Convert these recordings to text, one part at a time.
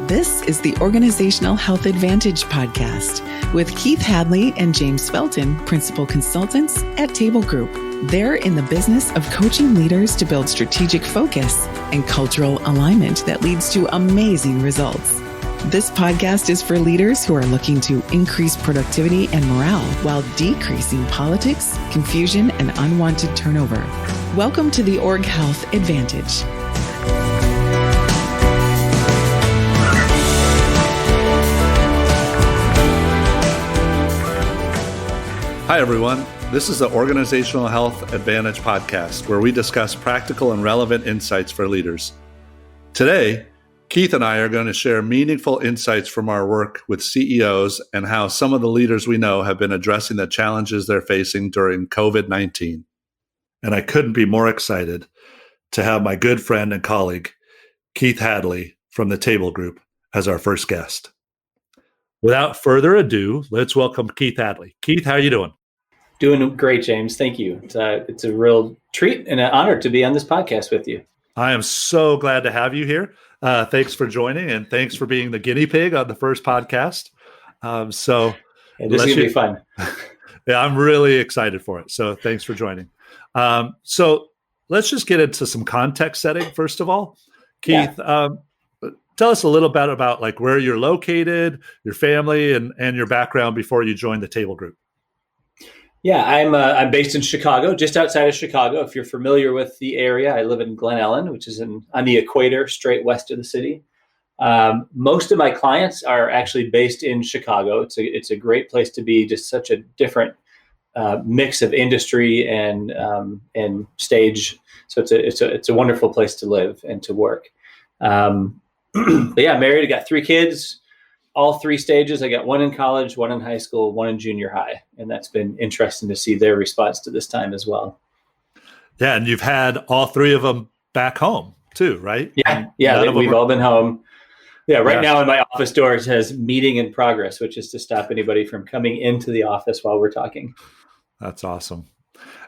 This is the Organizational Health Advantage podcast with Keith Hadley and James Felton, principal consultants at Table Group. They're in the business of coaching leaders to build strategic focus and cultural alignment that leads to amazing results. This podcast is for leaders who are looking to increase productivity and morale while decreasing politics, confusion, and unwanted turnover. Welcome to the Org Health Advantage. Hi, everyone. This is the Organizational Health Advantage podcast, where we discuss practical and relevant insights for leaders. Today, Keith and I are going to share meaningful insights from our work with CEOs and how some of the leaders we know have been addressing the challenges they're facing during COVID-19. And I couldn't be more excited to have my good friend and colleague, Keith Hadley from the Table Group, as our first guest. Without further ado, let's welcome Keith Hadley. Keith, how are you doing? Doing great, James. Thank you. It's a real treat and an honor to be on this podcast with you. I am so glad to have you here. Thanks for joining, and thanks for being the guinea pig on the first podcast. This is going to be fun. Yeah, I'm really excited for it. So thanks for joining. So let's just get into some context setting, first of all. Keith, tell us a little bit about like where you're located, your family, and your background before you joined the Table Group. Yeah, I'm based in Chicago, just outside of Chicago. If you're familiar with the area, I live in Glen Ellen, which is on the equator, straight west of the city. Most of my clients are actually based in Chicago. It's a great place to be. Just such a different mix of industry and stage. So it's a wonderful place to live and to work. But yeah, married. I got 3 kids. All 3 stages. I got 1 in college, 1 in high school, 1 in junior high. And that's been interesting to see their response to this time as well. Yeah. And you've had all 3 of them back home too, right? Yeah. We've all been home. Yeah. Right now in my office door, it says meeting in progress, which is to stop anybody from coming into the office while we're talking. That's awesome.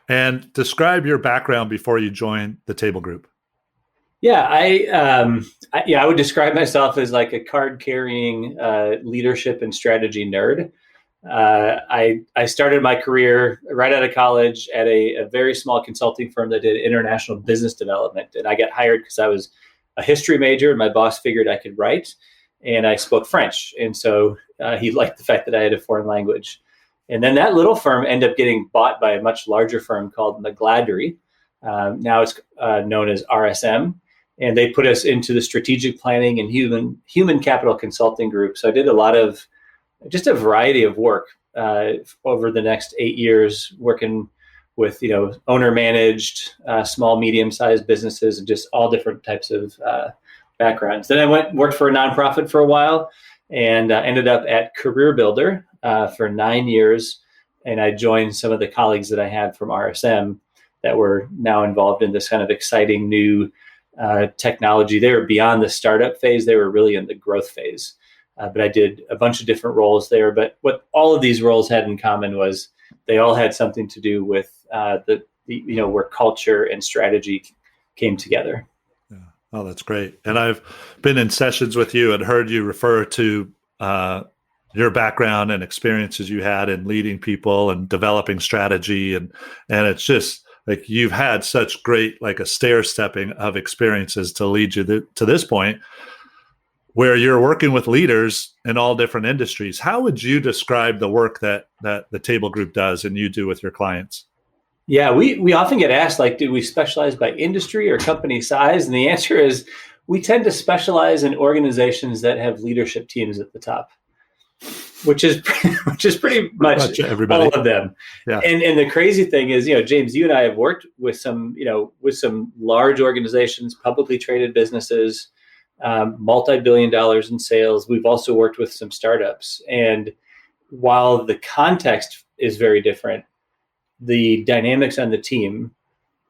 And describe your background before you joined the Table Group. Yeah, I would describe myself as like a card-carrying leadership and strategy nerd. I started my career right out of college at a very small consulting firm that did international business development. And I got hired because I was a history major and my boss figured I could write and I spoke French. And so he liked the fact that I had a foreign language. And then that little firm ended up getting bought by a much larger firm called McGladrey. Now it's known as RSM. And they put us into the strategic planning and human capital consulting group. So I did just a variety of work over the next 8 years, working with owner managed, small, medium-sized businesses, and just all different types of backgrounds. Then I worked for a nonprofit for a while, and ended up at Career Builder for 9 years. And I joined some of the colleagues that I had from RSM that were now involved in this kind of exciting new technology. They were beyond the startup phase. They were really in the growth phase. But I did a bunch of different roles there. But what all of these roles had in common was they all had something to do with where culture and strategy came together. Yeah. Oh, that's great. And I've been in sessions with you and heard you refer to your background and experiences you had in leading people and developing strategy. And it's just like you've had such great, like a stair stepping of experiences to lead you to this point where you're working with leaders in all different industries. How would you describe the work that the Table Group does and you do with your clients? Yeah, we often get asked, like, do we specialize by industry or company size? And the answer is we tend to specialize in organizations that have leadership teams at the top, which is pretty much everybody. All of them. Yeah. And the crazy thing is, James, you and I have worked with some large organizations, publicly traded businesses, multi-billion dollars in sales. We've also worked with some startups. And while the context is very different, the dynamics on the team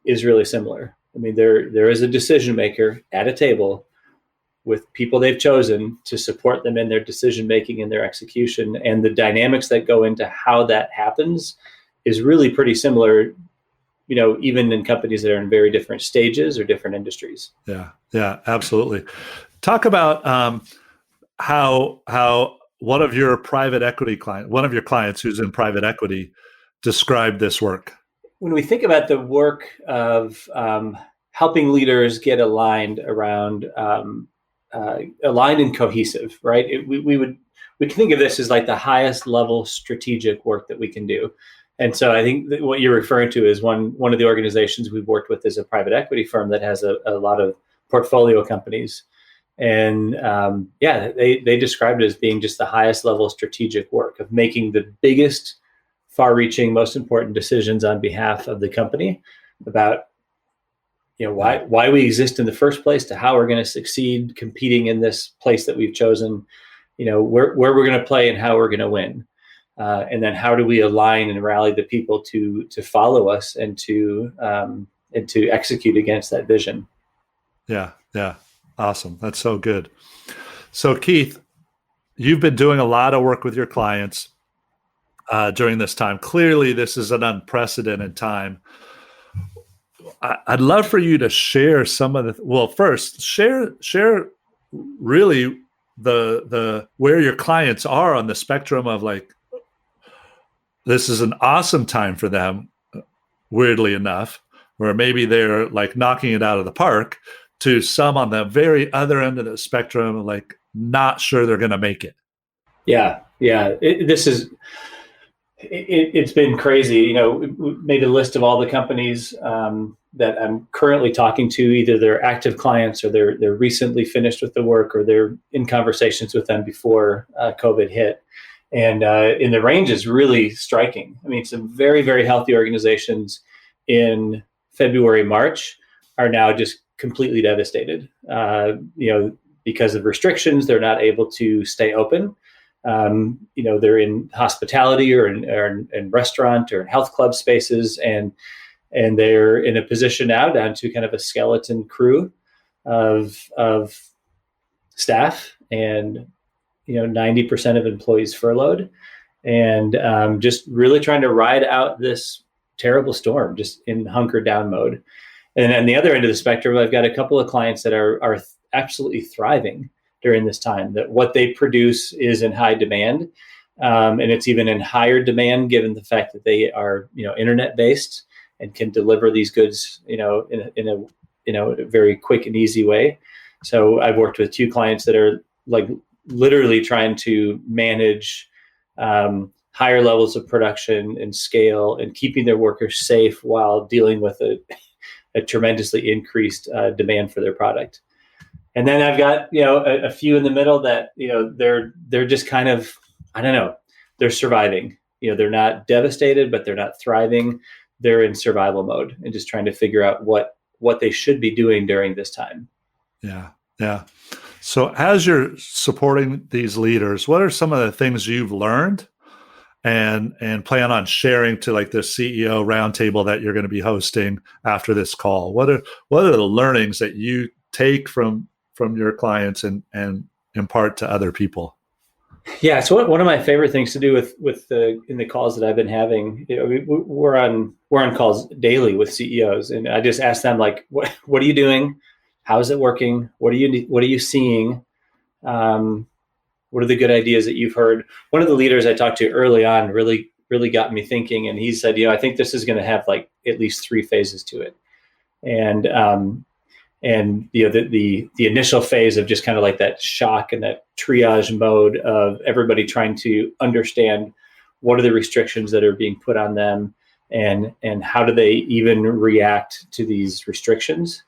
is really similar. I mean, there is a decision maker at a table with people they've chosen to support them in their decision-making and their execution. And the dynamics that go into how that happens is really pretty similar, even in companies that are in very different stages or different industries. Yeah, absolutely. Talk about how one of your clients who's in private equity described this work. When we think about the work of helping leaders get aligned around aligned and cohesive, right? We can think of this as like the highest level strategic work that we can do. And so I think that what you're referring to is one of the organizations we've worked with is a private equity firm that has a lot of portfolio companies. And they described it as being just the highest level strategic work of making the biggest, far-reaching, most important decisions on behalf of the company about why we exist in the first place, to how we're going to succeed competing in this place that we've chosen, where we're going to play and how we're going to win. And then how do we align and rally the people to follow us and to execute against that vision. Yeah. Awesome. That's so good. So Keith, you've been doing a lot of work with your clients during this time. Clearly, this is an unprecedented time. I'd love for you to share some of first share really the where your clients are on the spectrum of like, this is an awesome time for them, weirdly enough, where maybe they're like knocking it out of the park, to some on the very other end of the spectrum, like not sure they're going to make it. Yeah. It's been crazy. We made a list of all the companies that I'm currently talking to. Either they're active clients or they're recently finished with the work, or they're in conversations with them before COVID hit. And the range is really striking. I mean, some very, very healthy organizations in February, March are now just completely devastated. Because of restrictions, they're not able to stay open. They're in hospitality or in restaurant or in health club spaces, and they're in a position now down to kind of a skeleton crew of staff, and 90% of employees furloughed, and just really trying to ride out this terrible storm, just in hunker down mode. And on the other end of the spectrum, I've got a couple of clients that are absolutely thriving during this time, that what they produce is in high demand. And it's even in higher demand given the fact that they are, internet based and can deliver these goods, in a very quick and easy way. So I've worked with 2 clients that are like literally trying to manage higher levels of production and scale and keeping their workers safe while dealing with a tremendously increased demand for their product. And then I've got, a few in the middle that, they're just kind of, I don't know, they're surviving. They're not devastated, but they're not thriving. They're in survival mode and just trying to figure out what they should be doing during this time. Yeah. So as you're supporting these leaders, what are some of the things you've learned and plan on sharing to like the CEO roundtable that you're going to be hosting after this call? What are the learnings that you take from your clients and impart to other people? Yeah, so one of my favorite things to do with in the calls that I've been having, we're on calls daily with CEOs, and I just ask them like, what are you doing? How is it working? What are you seeing? What are the good ideas that you've heard? One of the leaders I talked to early on really got me thinking, and he said, I think this is going to have like at least 3 phases to it, and the initial phase of just kind of like that shock and that triage mode of everybody trying to understand what are the restrictions that are being put on them, and how do they even react to these restrictions.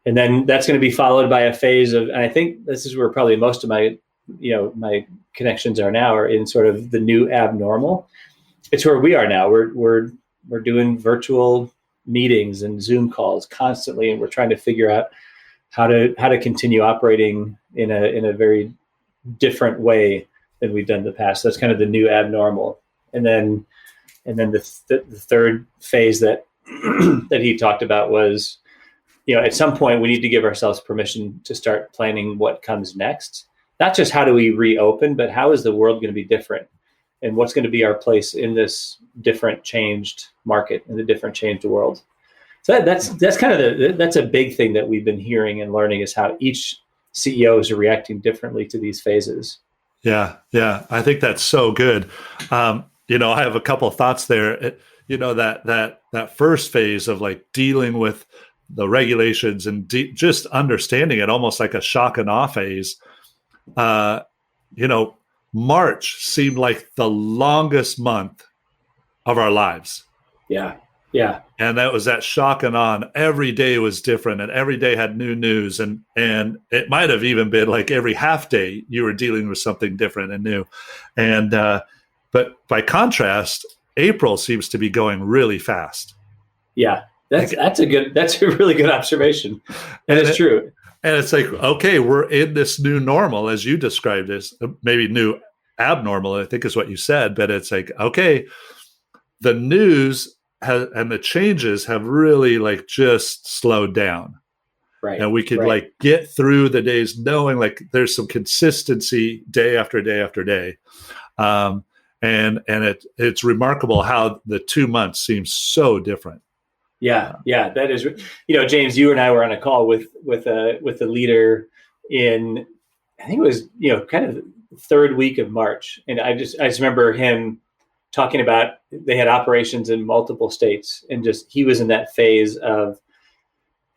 And then that's going to be followed by a phase of, and I think this is where probably most of my connections are now, are in sort of the new abnormal. It's where we are now. We're doing virtual meetings and Zoom calls constantly, and we're trying to figure out how to continue operating in a very different way than we've done in the past. So that's kind of the new abnormal. And then the third phase that that he talked about was, at some point we need to give ourselves permission to start planning what comes next. Not just how do we reopen, but how is the world going to be different, and what's going to be our place in this different changed market, in the different changed world. So that's kind of that's a big thing that we've been hearing and learning, is how each CEOs are reacting differently to these phases. Yeah. I think that's so good. I have a couple of thoughts there. That first phase of like dealing with the regulations and just understanding it, almost like a shock and awe phase. March seemed like the longest month of our lives. Yeah. And that was that shock and awe. And every day was different, and every day had new news. And it might have even been like every half day you were dealing with something different and new. And but by contrast, April seems to be going really fast. Yeah, that's a really good observation. And it's true. And it's like, okay, we're in this new normal, as you described this, maybe new abnormal, I think is what you said. But it's like, okay, the news and the changes have really like just slowed down. Right. And we could like get through the days knowing like there's some consistency day after day after day. And it's remarkable how the 2 months seem so different. Yeah, that is. James, you and I were on a call with a leader in, I think it was kind of the third week of March, and I just remember him talking about they had operations in multiple states, and just he was in that phase of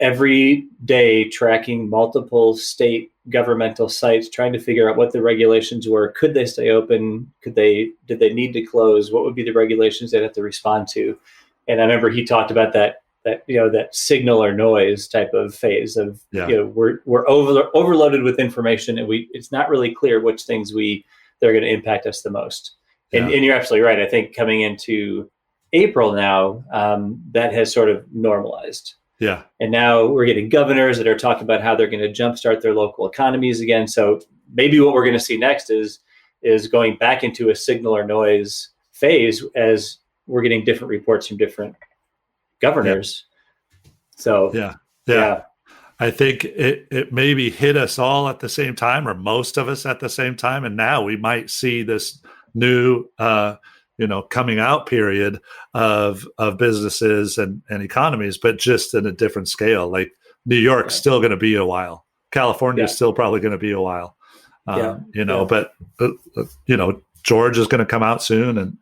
every day tracking multiple state governmental sites, trying to figure out what the regulations were. Could they stay open? Did they need to close? What would be the regulations they'd have to respond to? And I remember he talked about that signal or noise type of phase of, we're overloaded with information, and it's not really clear which things that are going to impact us the most. And you're absolutely right. I think coming into April now, that has sort of normalized. Yeah. And now we're getting governors that are talking about how they're going to jumpstart their local economies again. So maybe what we're going to see next is going back into a signal or noise phase as we're getting different reports from different governors. Yeah. So yeah. I think it maybe hit us all at the same time, or most of us at the same time. And now we might see this new, coming out period of businesses and economies, but just in a different scale. Like New York's still going to be a while. California is still probably going to be a while. But George is going to come out soon and,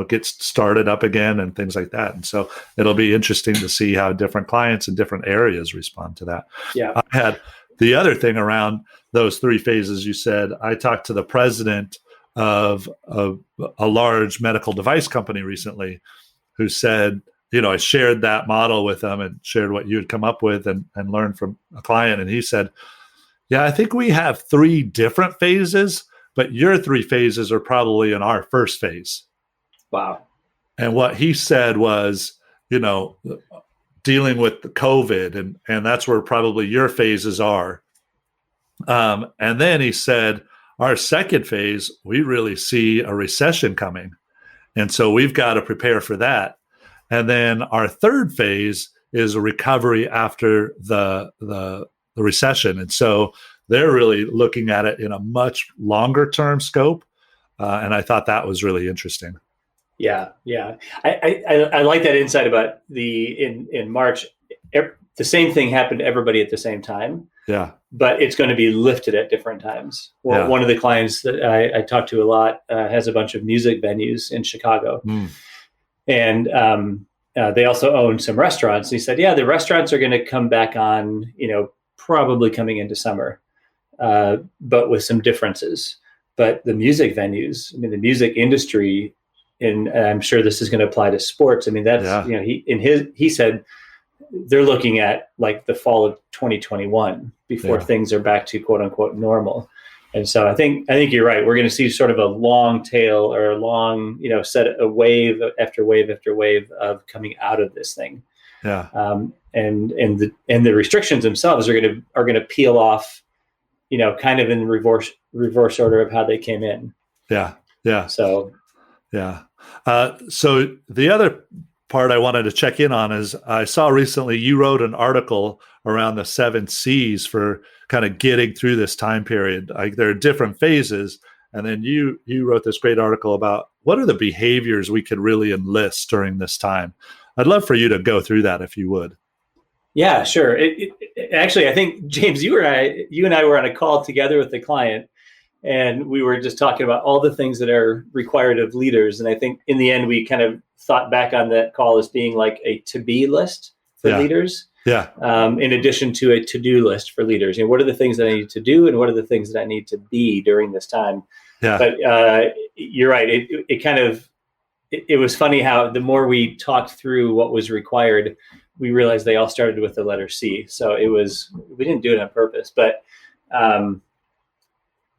get started up again and things like that. And so it'll be interesting to see how different clients in different areas respond to that. Yeah. I had the other thing around those three phases you said. I talked to the president of a large medical device company recently who said, I shared that model with them and shared what you had come up with and learned from a client. And he said, yeah, I think we have three different phases, but your three phases are probably in our first phase. Wow. And what he said was, dealing with the COVID, and that's where probably your phases are. And then he said, our second phase, we really see a recession coming. And so we've got to prepare for that. And then our third phase is a recovery after the recession. And so they're really looking at it in a much longer term scope. And I thought that was really interesting. Yeah. I like that insight about in March, the same thing happened to everybody at the same time. Yeah. But it's going to be lifted at different times. Well, one of the clients that I talk to a lot has a bunch of music venues in Chicago. And they also own some restaurants. And he said, the restaurants are going to come back on, probably coming into summer, but with some differences. But the music venues, the music industry, and I'm sure this is going to apply to sports. That's, he said they're looking at like the fall of 2021 before things are back to quote unquote normal. And so I think you're right. We're going to see sort of a long tail or a long, set a wave after wave after wave of coming out of this thing. Yeah. And the restrictions themselves are going to peel off, kind of in reverse order of how they came in. Yeah. Yeah. So, yeah. So the other part I wanted to check in on is I saw recently you wrote an article around the 7 C's for kind of getting through this time period. Like there are different phases. And then you wrote this great article about what are the behaviors we could really enlist during this time. I'd love for you to go through that if you would. Yeah, sure. Actually, I think James, you and I were on a call together with the client, and we were just talking about all the things that are required of leaders. And I think in the end, we kind of thought back on that call as being like a to-be list for Yeah. leaders, Yeah. in addition to a to-do list for leaders. What are the things that I need to do, and what are the things that I need to be during this time? Yeah. But you're right. It was funny how the more we talked through what was required, we realized they all started with the letter C. So we didn't do it on purpose, but yeah.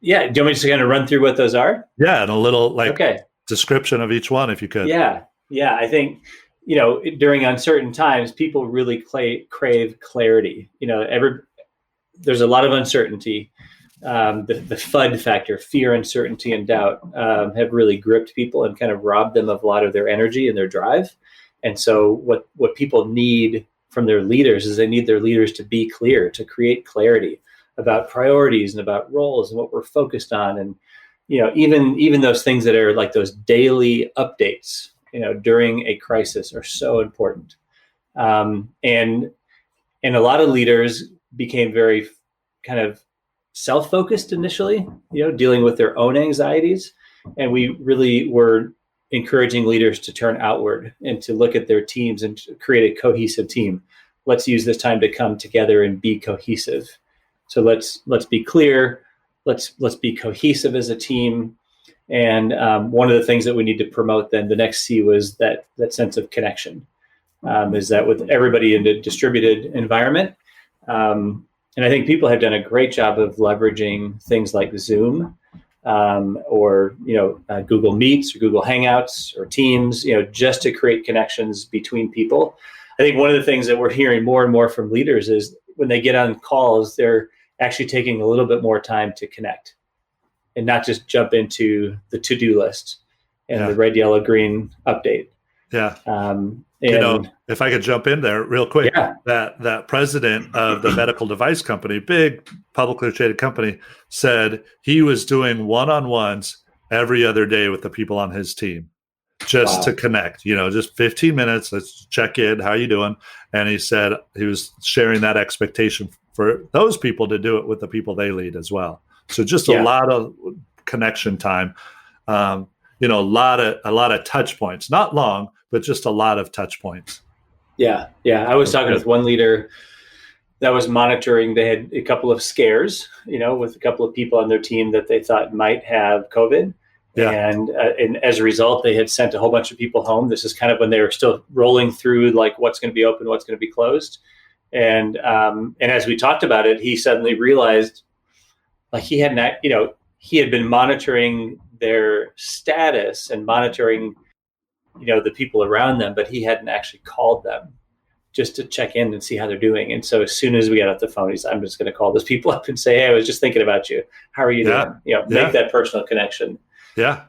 Do you want me to just kind of run through what those are? Yeah. And a little Okay. description of each one, if you could. Yeah. Yeah. I think, during uncertain times, people really crave clarity. There's a lot of uncertainty. The FUD factor, fear, uncertainty, and doubt, have really gripped people and kind of robbed them of a lot of their energy and their drive. And so what people need from their leaders is they need their leaders to be clear, to create clarity about priorities and about roles and what we're focused on. And, even those things that are like those daily updates, during a crisis are so important. And a lot of leaders became very kind of self-focused initially, dealing with their own anxieties. And we really were encouraging leaders to turn outward and to look at their teams and to create a cohesive team. Let's use this time to come together and be cohesive. So let's be clear. Let's be cohesive as a team. And one of the things that we need to promote then, the next C, was that sense of connection. Is that with everybody in a distributed environment. And I think people have done a great job of leveraging things like Zoom, or Google Meets or Google Hangouts or Teams, just to create connections between people. I think one of the things that we're hearing more and more from leaders is when they get on calls, they're actually taking a little bit more time to connect and not just jump into the to-do list and the red, yellow, green update. Yeah. If I could jump in there real quick, that president of the medical device company, big publicly traded company, said he was doing one-on-ones every other day with the people on his team just to connect, just 15 minutes. Let's check in. How are you doing? And he said he was sharing that expectation for those people to do it with the people they lead as well. So just a lot of connection time, a lot of touch points, not long, but just a lot of touch points. Yeah. I was talking with one leader that was monitoring. They had a couple of scares, with a couple of people on their team that they thought might have COVID. Yeah. And as a result, they had sent a whole bunch of people home. This is kind of when they were still rolling through like what's going to be open, what's going to be closed. And as we talked about it, he suddenly realized like he had been monitoring their status and monitoring the people around them, but he hadn't actually called them just to check in and see how they're doing. And so as soon as we got off the phone, I'm just going to call those people up and say, hey, I was just thinking about you. How are you doing? Make that personal connection. Yeah.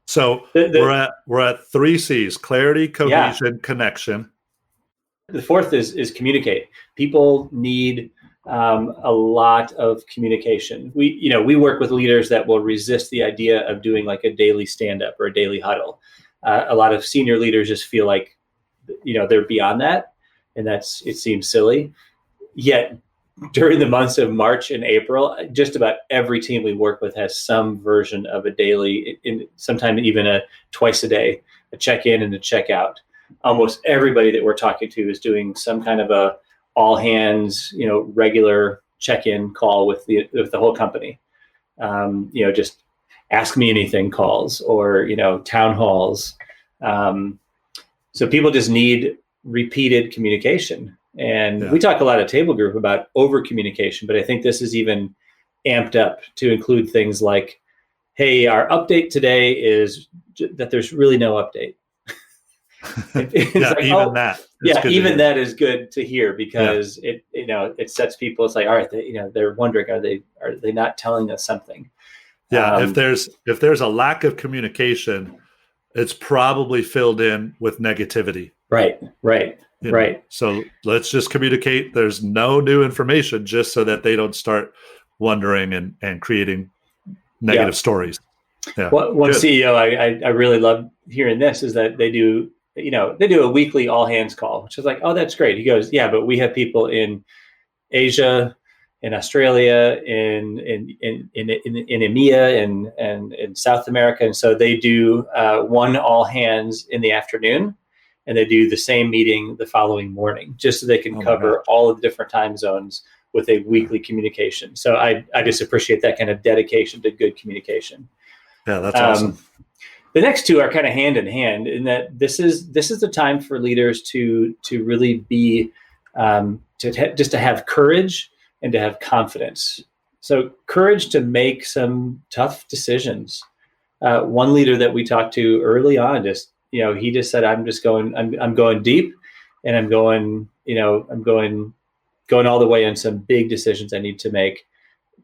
So we're at 3 C's: clarity, cohesion, connection. The fourth is communicate. People need a lot of communication. We work with leaders that will resist the idea of doing like a daily stand-up or a daily huddle. A lot of senior leaders just feel like, they're beyond that, and it seems silly. Yet during the months of March and April, just about every team we work with has some version of a daily, sometimes even a twice a day, a check-in and a check-out. Almost everybody that we're talking to is doing some kind of a all hands, regular check-in call with the whole company. Just ask me anything calls or, town halls. So people just need repeated communication. And we talk a lot at Table Group about over communication, but I think this is even amped up to include things like, hey, our update today is that there's really no update. That is good to hear, because it sets people. It's like, all right, they're wondering, are they not telling us something? Yeah, if there's a lack of communication, it's probably filled in with negativity. Right. So let's just communicate. There's no new information, just so that they don't start wondering and creating negative stories. Yeah. One CEO I really love hearing this is that they do they do a weekly all hands call, which is like, oh, that's great. He goes, yeah, but we have people in Asia, in Australia, in EMEA, and in South America. And so they do one all hands in the afternoon, and they do the same meeting the following morning, just so they can cover all of the different time zones with a weekly communication. So I just appreciate that kind of dedication to good communication. Yeah, that's awesome. The next two are kind of hand in hand in that this is the time for leaders to really be just to have courage and to have confidence. So courage to make some tough decisions. One leader that we talked to early on he just said, I'm going deep, and I'm going all the way on some big decisions I need to make,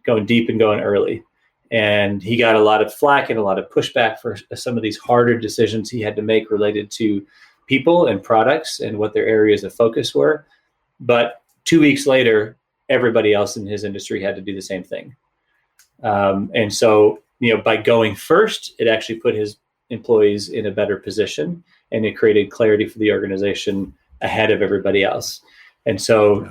going deep and going early. And he got a lot of flack and a lot of pushback for some of these harder decisions he had to make related to people and products and what their areas of focus were. But 2 weeks later, everybody else in his industry had to do the same thing. And so, by going first, it actually put his employees in a better position, and it created clarity for the organization ahead of everybody else. And so,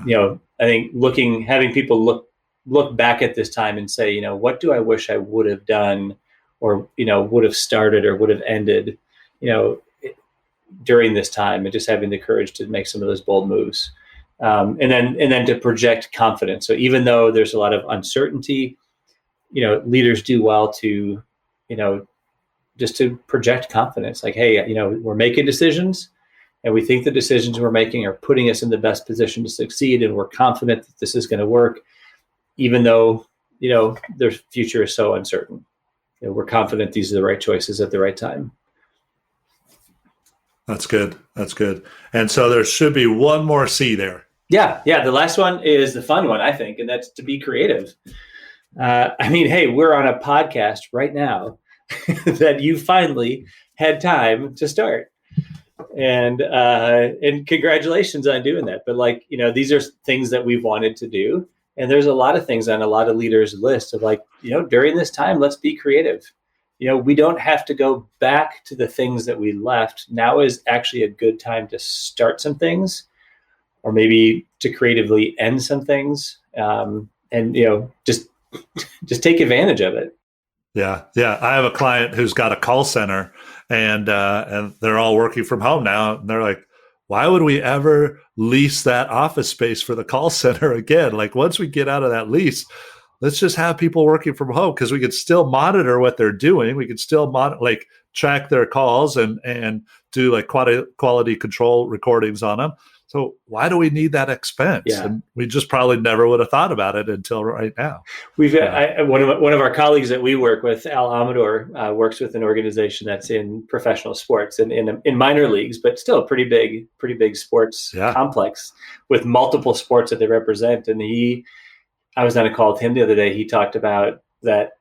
I think having people look back at this time and say, what do I wish I would have done, or, would have started or would have ended, during this time, and just having the courage to make some of those bold moves. And then to project confidence. So even though there's a lot of uncertainty, leaders do well to, just to project confidence. Like, hey, we're making decisions, and we think the decisions we're making are putting us in the best position to succeed, and we're confident that this is going to work, even though, their future is so uncertain. We're confident these are the right choices at the right time. That's good. That's good. And so there should be one more C there. Yeah. The last one is the fun one, I think, and that's to be creative. Hey, we're on a podcast right now that you finally had time to start. And congratulations on doing that. But these are things that we've wanted to do. And there's a lot of things on a lot of leaders' list of during this time, let's be creative. We don't have to go back to the things that we left. Now is actually a good time to start some things, or maybe to creatively end some things. Just take advantage of it. Yeah. I have a client who's got a call center, and they're all working from home now. And they're like, why would we ever lease that office space for the call center again? Once we get out of that lease, let's just have people working from home, because we could still monitor what they're doing. We could still track their calls and do quality control recordings on them. So why do we need that expense? Yeah. And we just probably never would have thought about it until right now. We've one of our colleagues that we work with, Al Amador, works with an organization that's in professional sports and in minor leagues, but still a pretty big sports complex with multiple sports that they represent. And I was on a call with him the other day. He talked about that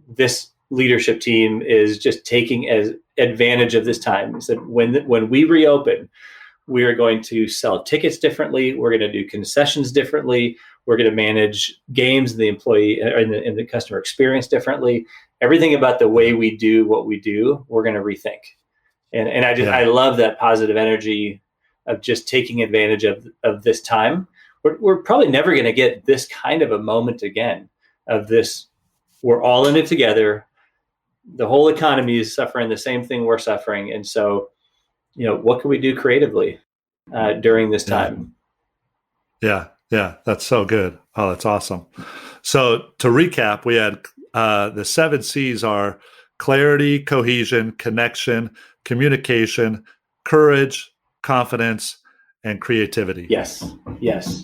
this leadership team is just taking as advantage of this time. He said, when we reopen, we are going to sell tickets differently. We're going to do concessions differently. We're going to manage games and the employee and the customer experience differently. Everything about the way we do what we do, we're going to rethink. And I love that positive energy of just taking advantage of this time. We're probably never going to get this kind of a moment again of this. We're all in it together. The whole economy is suffering the same thing we're suffering. And so, what can we do creatively during this time? Yeah. That's so good. Oh, that's awesome. So to recap, we had the 7 C's are clarity, cohesion, connection, communication, courage, confidence, and creativity. Yes.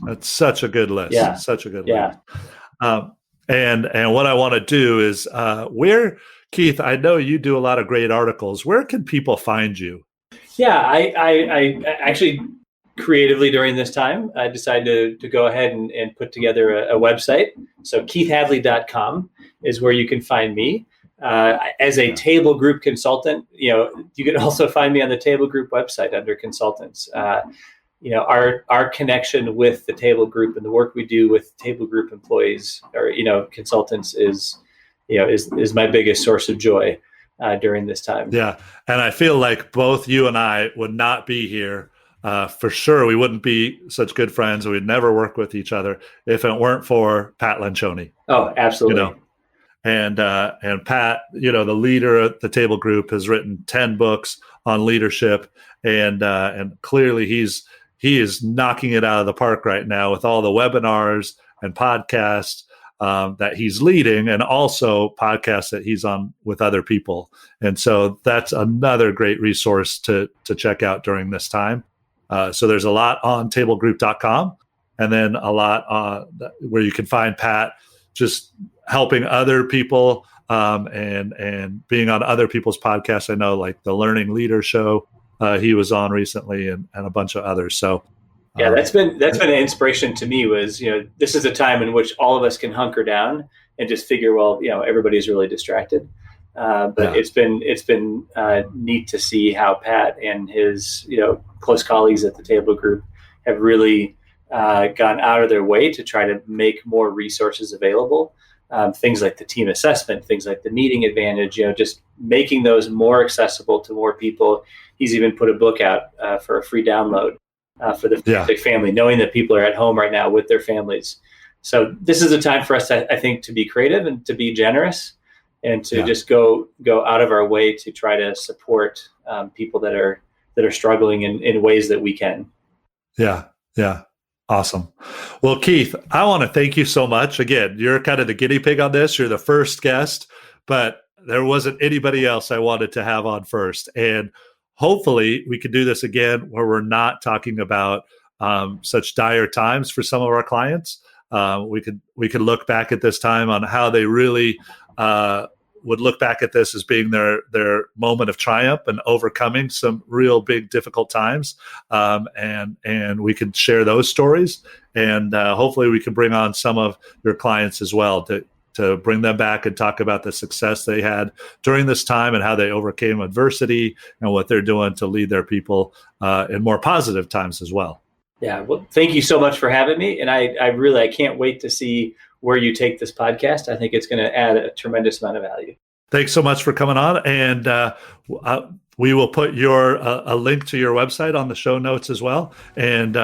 That's such a good list. Yeah. Such a good list. And what I want to do is Keith, I know you do a lot of great articles. Where can people find you? Yeah, I actually creatively during this time, I decided to go ahead and put together a website. So keithhadley.com is where you can find me. As a table group consultant, you can also find me on the table group website under consultants. Our connection with the table group and the work we do with table group employees or, consultants is my biggest source of joy. during this time. Yeah. And I feel like both you and I would not be here. For sure, we wouldn't be such good friends. We'd never work with each other if it weren't for Pat Lencioni. Oh, absolutely. And Pat, the leader of the Table Group, has written 10 books on leadership, and clearly he is knocking it out of the park right now with all the webinars and podcasts that he's leading, and also podcasts that he's on with other people. And so that's another great resource to check out during this time. So there's a lot on tablegroup.com, and then a lot where you can find Pat just helping other people and being on other people's podcasts. I know, like the Learning Leader Show he was on recently, and a bunch of others. So yeah, that's been an inspiration to me. Was this is a time in which all of us can hunker down and just figure, well, everybody's really distracted. But it's been neat to see how Pat and his close colleagues at the Table Group have really gone out of their way to try to make more resources available. Things like the team assessment, things like the meeting advantage, just making those more accessible to more people. He's even put a book out for a free download for the family, knowing that people are at home right now with their families. So this is a time for us, I think, to be creative and to be generous, and to just go out of our way to try to support people that are struggling in ways that we can. Yeah. Awesome. Well, Keith, I want to thank you so much. Again, you're kind of the guinea pig on this. You're the first guest, but there wasn't anybody else I wanted to have on first. And hopefully we could do this again where we're not talking about such dire times for some of our clients. We could look back at this time on how they really would look back at this as being their moment of triumph and overcoming some real big difficult times, and we can share those stories, and hopefully we can bring on some of your clients as well to bring them back and talk about the success they had during this time and how they overcame adversity and what they're doing to lead their people in more positive times as well. Yeah, well, thank you so much for having me, and I can't wait to see where you take this podcast. I think it's going to add a tremendous amount of value. Thanks so much for coming on. And we will put a link to your website on the show notes as well. And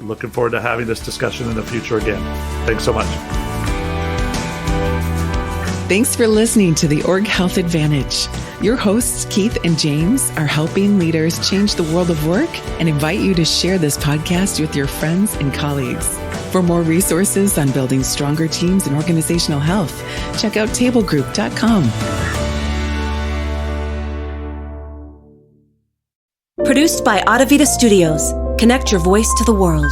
looking forward to having this discussion in the future again. Thanks so much. Thanks for listening to the Org Health Advantage. Your hosts, Keith and James, are helping leaders change the world of work and invite you to share this podcast with your friends and colleagues. For more resources on building stronger teams and organizational health, check out tablegroup.com. Produced by Adavita Studios. Connect your voice to the world.